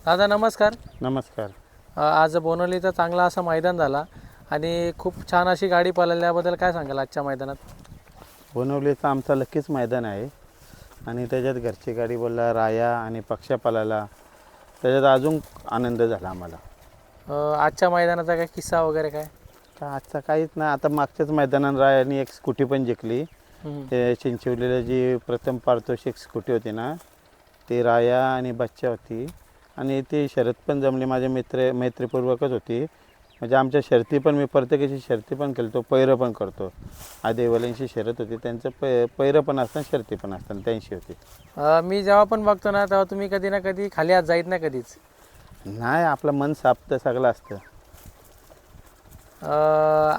दादा नमस्कार. नमस्कार. आज बोनवलीचा चांगला असा मैदान झाला आणि खूप छान अशी गाडी पळाल्याबद्दल काय सांगाल आजच्या मैदानात? बोनवलीचं आमचं लकीच मैदान आहे आणि त्याच्यात घरची गाडी बोलला राया आणि पक्षा पळाला, त्याच्यात अजून आनंद झाला आम्हाला. आजच्या मैदानाचा काय किस्सा वगैरे काय? का आजचा काहीच नाही. आता मागच्याच मैदानात रायाने एक स्कूटी पण जिंकली. ते चिंचवलीला जी प्रथम पारितोषिक स्कूटी होती ना, ती राया आणि बच्चा होती आणि ती शर्यत पण जमली. माझे मैत्रीपूर्वकच होती. म्हणजे आमच्या शर्ती पण मी प्रत्येकाची शर्ती पण खेळतो, पैरं पण करतो. आदेवाल्यांची शर्यत होती, त्यांचं पैरं पण असतं, शर्ती पण असतात, त्यांची होती. मी जेव्हा पण बघतो ना तेव्हा तुम्ही कधी ना कधी खाली आज जाईत ना कधीच. नाही, आपलं मन साफ तर सगळं असतं.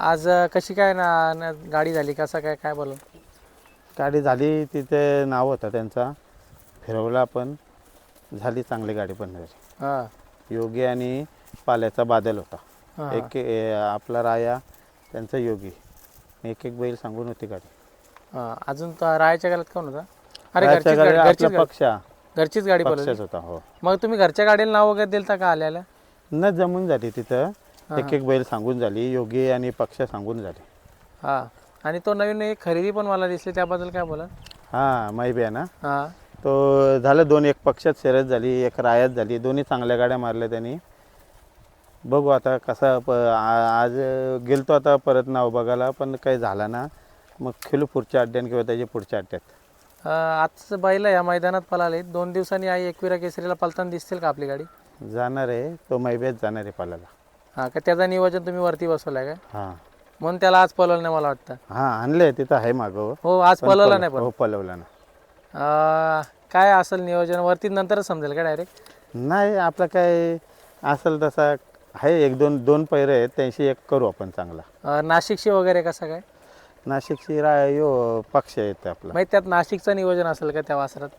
आज कशी काय गाडी झाली, कसं काय काय बोलून? गाडी झाली, तिथे नाव होता त्यांचा, फिरवला पण, झाली चांगली गाडी पण झाली. हां योगी आणि पाल्याचा बादल होता. हां. आपला राया, त्यांचा योगी, एक एक बैल सांगून होती गाडी. अजून राहायच्या गाडीत कोण होता? अरे रायाच्या गाडीला आपला पक्षा घरचीच गाडी पळवली. पक्षच होता. हो, मग तुम्ही घरच्या गाडीला नाव वगैरे दिलता का आल्याला? न जमून झाली तिथं. एक एक बैल सांगून झाली, योगी आणि पक्ष सांगून झाली. हां. आणि तो नवीन एक खरेदी पण मला दिसली, त्याबद्दल काय बोला? हां, मैबी आहे ना. हां तो झालं दोन, एक पक्षात शर्यत झाली, एक रायात झाली. दोन्ही चांगल्या गाड्या मारल्या त्यांनी. बघू आता कसा आज गेलतो आता परत नाव बघायला, पण काही झाला ना, मग खेळू पुढच्या अड्ड्यात किंवा त्याच्या पुढच्या अड्ड्यात. आजचं बैल या मैदानात पळाले, 2 दिवसांनी आई एकविरा केसरीला पळताना दिसतील का आपली गाडी? जाणार आहे तो, मैब्यात जाणार आहे पालाला. हां का, त्याचं नियोजन तुम्ही वरती बसवलं आहे का? हां म्हणून त्याला आज पळवलं नाही मला वाटतं. हां, आणले तिथं आहे मागं. हो आज पळवलं नाही पण. हो, पलवलं ना. काय असेल नियोजन वरती नंतरच समजेल का डायरेक्ट? नाही, आपलं काय असेल तसा आहे. एक दोन पैरे आहेत, त्यांशी एक करू आपण चांगला. नाशिकशी वगैरे कसं काय? नाशिकची पक्ष येतं आपला. माहिती त्यात नाशिकचं नियोजन असेल का त्या वासरात?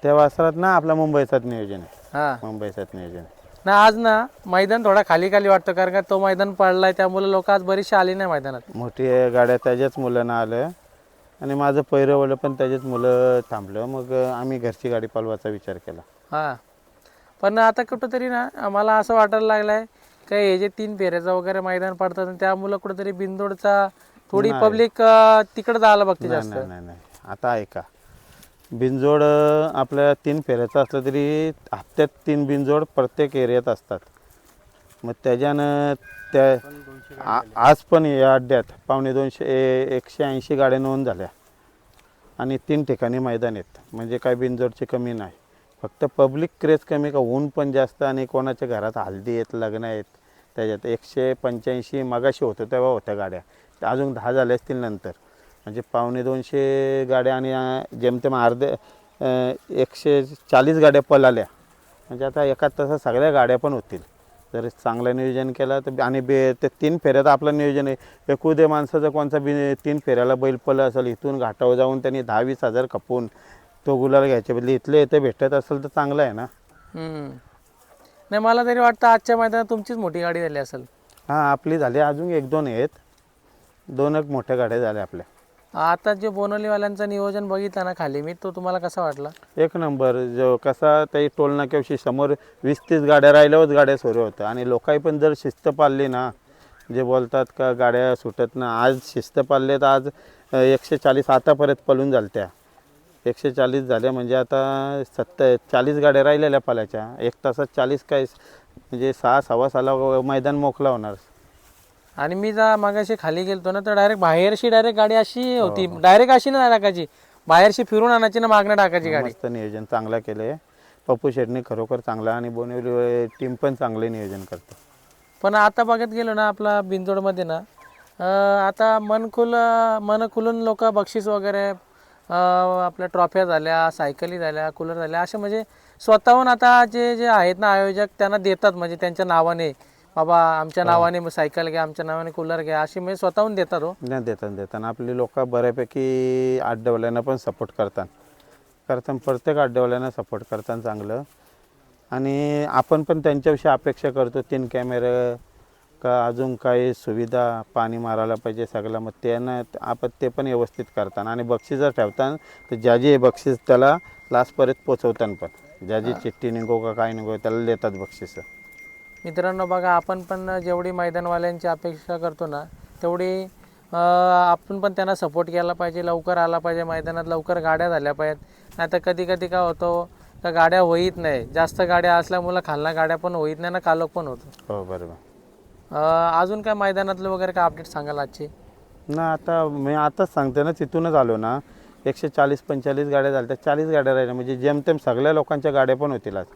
त्या वासरात ना आपला मुंबईचाच नियोजन आहे. हां मुंबईचाच नियोजन आहे. ना आज ना मैदान थोडा खाली खाली वाटतं, कारण का तो मैदान पडलाय त्यामुळे लोक आज बरीचशी आली नाही मैदानात. मोठी गाड्या त्याच्याच मुलांना आलं आणि माझं पैरवलं पण त्याच्याच मुलं थांबलं. मग आम्ही घरची गाडी पालवायचा विचार केला. हां. पण आता कुठंतरी ना मला असं वाटायला लागलं आहे का हे जे 3 फेऱ्याचं वगैरे मैदान पडतात आणि त्यामुळं कुठंतरी बिनजोडचा थोडी नाही. पब्लिक तिकडं जायला बघते नाही जास्त. नाही नाही नाही. आता ऐका, बिनजोड आपल्या 3 फेऱ्याचं असलं तरी हप्त्यात 3 बिनजोड प्रत्येक एरियात असतात. मग त्याच्यानं आज पण या अड्ड्यात 180 गाड्या नोंद झाल्या आणि 3 ठिकाणी मैदान आहेत. म्हणजे काय बिनजोडची कमी नाही, फक्त पब्लिक क्रेज कमी का, ऊन पण जास्त आणि कोणाच्या घरात हल्दी आहेत, लग्न आहेत. त्याच्यात 185 मगाशी होतं तेव्हा होत्या गाड्या, त्या अजून 10 झाल्या असतील नंतर. म्हणजे 250 गाड्या आणि जेमतेम 140 गाड्या पळाल्या. म्हणजे आता एका तासात सगळ्या गाड्या पण होतील जर चांगलं नियोजन केलं तर. आणि ते 3 फेऱ्यात आपलं नियोजन आहे. एकू दे माणसाचा कोणता 3 फेऱ्याला बैल पळला असेल, इथून घाटावर जाऊन त्यांनी 10-20 हजार खपून तो गुलाल घ्यायच्या बदली इथले इथे भेटत असेल तर चांगलं आहे ना. नाही मला तरी वाटतं आजच्या मैदानात तुमचीच मोठी गाडी झाली असेल. हां, आपली झाली. अजून 1-2 आहेत, 2 मोठ्या गाड्या झाल्या आपल्या. आता जे बोनवलीवाल्यांचं नियोजन बघितलं ना खाली मी, तो तुम्हाला कसा वाटला? एक नंबर. जो कसा ते टोल नाक्याशी समोर 20-30 गाड्या राहिल्यावरच गाड्या सुरू होतं आणि लोकांनी पण जर शिस्त पाळली ना, जे बोलतात का गाड्या सुटत ना, आज शिस्त पाळले तर आज 140 आतापर्यंत पळून झाल्या. 140 झाल्या म्हणजे आता 40 गाड्या राहिलेल्या पाल्याच्या. 1 तासात 40 काय, म्हणजे 6-6:15 मैदान मोकळा होणार. आणि मी मागाशी खाली गेलतो ना तर डायरेक्ट गाडी अशी होती, डायरेक्ट अशी ना टाकायची, बाहेरशी फिरून आणायची ना मागणं टाकायची गाडी. मस्त नियोजन चांगला केलं पप्पू शेटने, खरोखर चांगला. आणि बोनिवली टीम पण चांगले नियोजन करते. पण आता बघत गेलो ना आपला बिनजोडमध्ये ना, आता मन खुलून लोक बक्षीस वगैरे, आपल्या ट्रॉफ्या झाल्या, सायकली झाल्या, कूलर झाल्या, असे म्हणजे स्वतःहून आता जे आहेत ना आयोजक त्यांना देतात. म्हणजे त्यांच्या नावाने, बाबा आमच्या नावाने सायकल घ्या, आमच्या नावाने कूलर घ्या, अशी म्हणजे स्वतःहून देतात. हो नाही, देताना आपली लोक बऱ्यापैकी अड्डेवाल्यांना पण सपोर्ट करतात. प्रत्येक अड्डेवाल्यांना सपोर्ट करतात चांगलं. आणि आपण पण त्यांच्याविषयी अपेक्षा करतो 3 कॅमेरे का अजून काही सुविधा, पाणी मारायला पाहिजे सगळं. मग त्यांना आपण ते पण व्यवस्थित करतात आणि बक्षीस जर ठेवतात तर ज्याची बक्षीस त्याला लास्टपर्यंत पोचवतात पण. ज्याची चिठ्ठी निघो का काय निघो त्याला देतात बक्षीस. मित्रांनो बघा, आपण पण जेवढी मैदानवाल्यांची अपेक्षा करतो ना तेवढी आपण पण त्यांना सपोर्ट केला पाहिजे, लवकर आला पाहिजे मैदानात, लवकर गाड्या झाल्या पाहिजेत. नाही तर कधी कधी काय होतं तर गाड्या होईत नाही, जास्त गाड्या असल्यामुळं खालना गाड्या पण होईत नाही ना, कालोख पण होतो. हो बरोबर. अजून काय मैदानातलं वगैरे काय अपडेट सांगाल आजची? ना आता मी आताच सांगते ना, तिथूनच आलो ना, 140-45 गाड्या झाल्या, त्या 40 गाड्या राहिल्या म्हणजे जेमतेम सगळ्या लोकांच्या गाड्या पण होतील आज.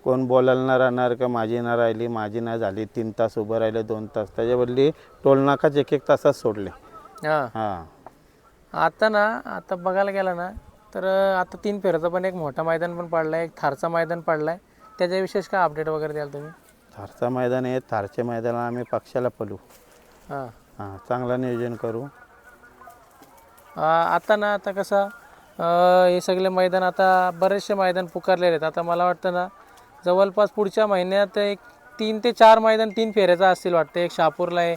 कोण बोलायला ना राहणार का माझी ना राहिली, माझी ना झाली, 3 तास उभं राहिले, 2 तास, त्याच्याबदली टोलनाकाच 1-1 तासात सोडले. हां, हां आता बघायला गेलं ना तर आता 3 फेऱ्याचं पण एक मोठा मैदान पण पडला आहे, एक थारचा मैदान पडला आहे. त्याच्या विशेष काय अपडेट वगैरे द्याल तुम्ही? थारचं मैदान आहे, थारच्या मैदानाला आम्ही पक्षाला पळू. हां, हां, चांगलं नियोजन करू. आता कसं हे सगळे मैदान आता बरेचसे मैदान पुकारलेले आहेत. आता मला वाटतं ना जवळपास पुढच्या महिन्यात एक 3 ते 4 मैदान 3 फेऱ्याचा असतील वाटतं. एक शहापूरला आहे,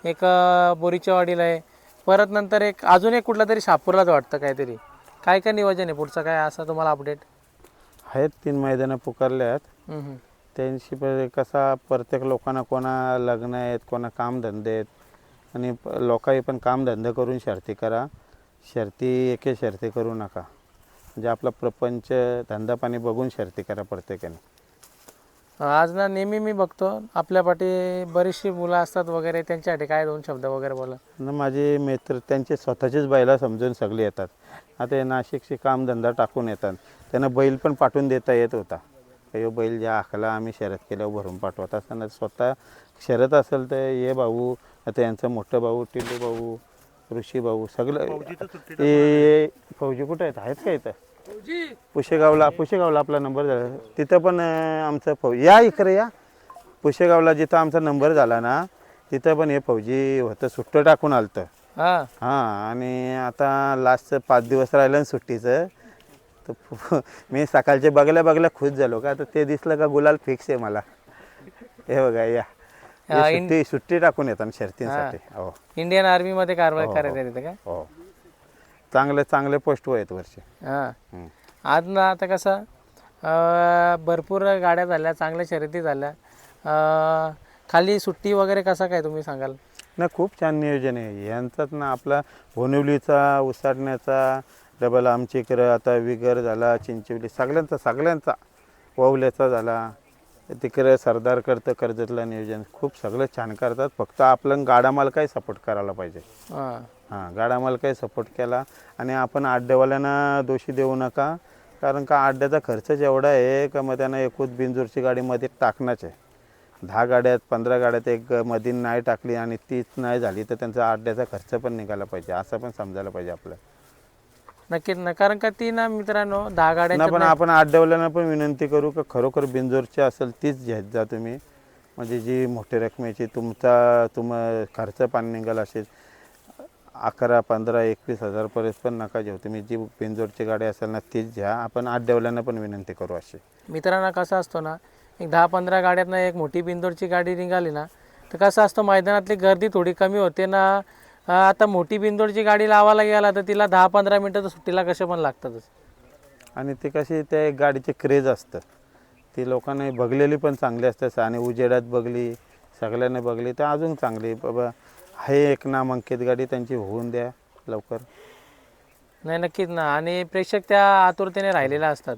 एक बोरीच्या वाडीला आहे, परत नंतर एक अजून एक कुठला तरी शहापूरलाच वाटतं काहीतरी. काय काय नियोजन आहे पुढचं, काय असं तुम्हाला अपडेट? आहेत 3 मैदानं पुकारले आहेत. त्यांशी कसा प्रत्येक लोकांना कोणा लग्न आहेत, कोणा कामधंदे आहेत आणि लोकांनी पण कामधंदे करून शर्ती करा. शर्ती एके शर्ती करू नका, म्हणजे आपला प्रपंच धंदा पाणी बघून शर्ती करा प्रत्येकाने. आज ना नेहमी मी बघतो आपल्या पाठी बरीचशी मुलं असतात वगैरे, त्यांच्यासाठी काय 2 शब्द वगैरे बोला ना. माझे मित्र त्यांचे स्वतःचेच बैला समजून सगळे येतात. आता हे नाशिकचे कामधंदा टाकून येतात, त्यांना बैल पण पाठवून देता येत होता. काही बैल ज्या आखला आम्ही शर्यत केल्यावर भरून पाठवत असताना स्वतः शर्यत असेल तर ये भाऊ, आता यांचा मोठं भाऊ टिल्लू भाऊ, ऋषी भाऊ सगळं. ते फौजी कुठं आहेत का इथं? पुशेगावला आपला नंबर झाला तिथं पण आमचं फौजी या इकडे या. पुशेगावला जिथं आमचा नंबर झाला ना तिथं पण हे फौजी होतं, सुट्टं टाकून आलतं. हां, आणि आता लास्टचं 5 दिवस राहिलं ना सुट्टीचं, तर मी सकाळचे बघल्या खुश झालो का, तर ते दिसलं का गुलाल फिक्स आहे मला. हे बघा या सुट्टी टाकून येतात शर्तींसाठी. हो, इंडियन आर्मी मध्ये कारवाई करायला तिथे काय? हो, चांगले पोस्ट आहेत वर्षी. हां, आज ना आता कसं भरपूर गाड्या झाल्या, चांगल्या शर्यती झाल्या. खाली सुट्टी वगैरे कसं काय तुम्ही सांगाल? ना खूप छान नियोजन आहे यांचाच ना, आपला होनिवलीचा उसाटण्याचा डबल आमचीकडं, आता विगर झाला, चिंचवली सगळ्यांचा वावल्याचा झाला, तिकडे सरदार करतं कर्जतला नियोजन खूप सगळं छान करतात. फक्त आपलं गाडा मालकाही सपोर्ट करायला पाहिजे. हां, गाडा मालकाही सपोर्ट केला आणि आपण अड्डेवाल्यांना दोषी देऊ नका, कारण का अड्ड्याचा खर्चच एवढा आहे का मग त्यांना एकूच बिनजोरची गाडी मध्ये टाकणंच आहे. 10 गाड्यात 15 गाड्यात एक मधीन नाही टाकली आणि 30 नाही झाली तर त्यांचा अड्ड्याचा खर्च पण निघाला पाहिजे, असं पण समजायला पाहिजे आपलं. नक्कीच ना, कारण का ती ना मित्रांनो 10 गाड्या पण आपण अड्डेवाल्यांना पण विनंती करू का खरोखर बिनजोरची असेल तीच घ्यायची जा तुम्ही, म्हणजे जी मोठ्या रकमेची खर्च पाणी निघाल असेल 11, 15, 21 हजारपर्यंत पण नका घेऊ तुम्ही. जी बिनजोडची गाडी असेल ना तीच घ्या. आपण अड्डेवाल्यांना पण विनंती करू अशी. मित्रांना कसं असतो ना, एक 10-15 गाड्यातनं एक मोठी बिनजोडची गाडी निघाली ना तर कसं असतं मैदानातली गर्दी थोडी कमी होते ना. आता मोठी बिनजोडची गाडी लावायला गेला तर तिला 10-15 मिनटं तर सुट्टीला कसे पण लागतातच. आणि ते कशी त्या गाडीचे क्रेज असतं, ती लोकांनी बघलेली पण चांगली असतात आणि उजेडात बघली सगळ्यांनी बघली तर अजून चांगली. बाबा हे एक नामांकित गाडी त्यांची होऊन द्या लवकर. नाही नक्कीच ना, आणि प्रेक्षक त्या आतुरतेने राहिलेल्या असतात.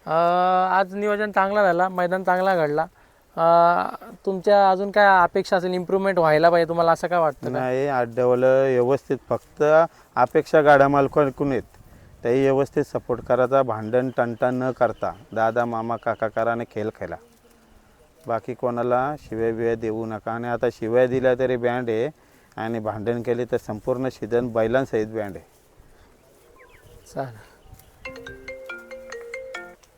आज नियोजन चांगला झाला, मैदान चांगला घडला. तुमच्या अजून काय अपेक्षा असेल, इम्प्रूव्हमेंट व्हायला पाहिजे तुम्हाला असं काय वाटतं? नाही, अड्ड्यावालं व्यवस्थित फक्त अपेक्षा गाड्या मालकांकडून आहेत त्याही व्यवस्थित सपोर्ट करायचा, भांडण तंटा न करता दादा मामा काका कराने खेळ खेळा, बाकी कोणाला शिव्या बिव्या देऊ नका. आणि आता शिव्या दिल्या तरी बँड आहे आणि भांडण केले तर संपूर्ण सीझन बैलांसहित बँड आहे. चालेल.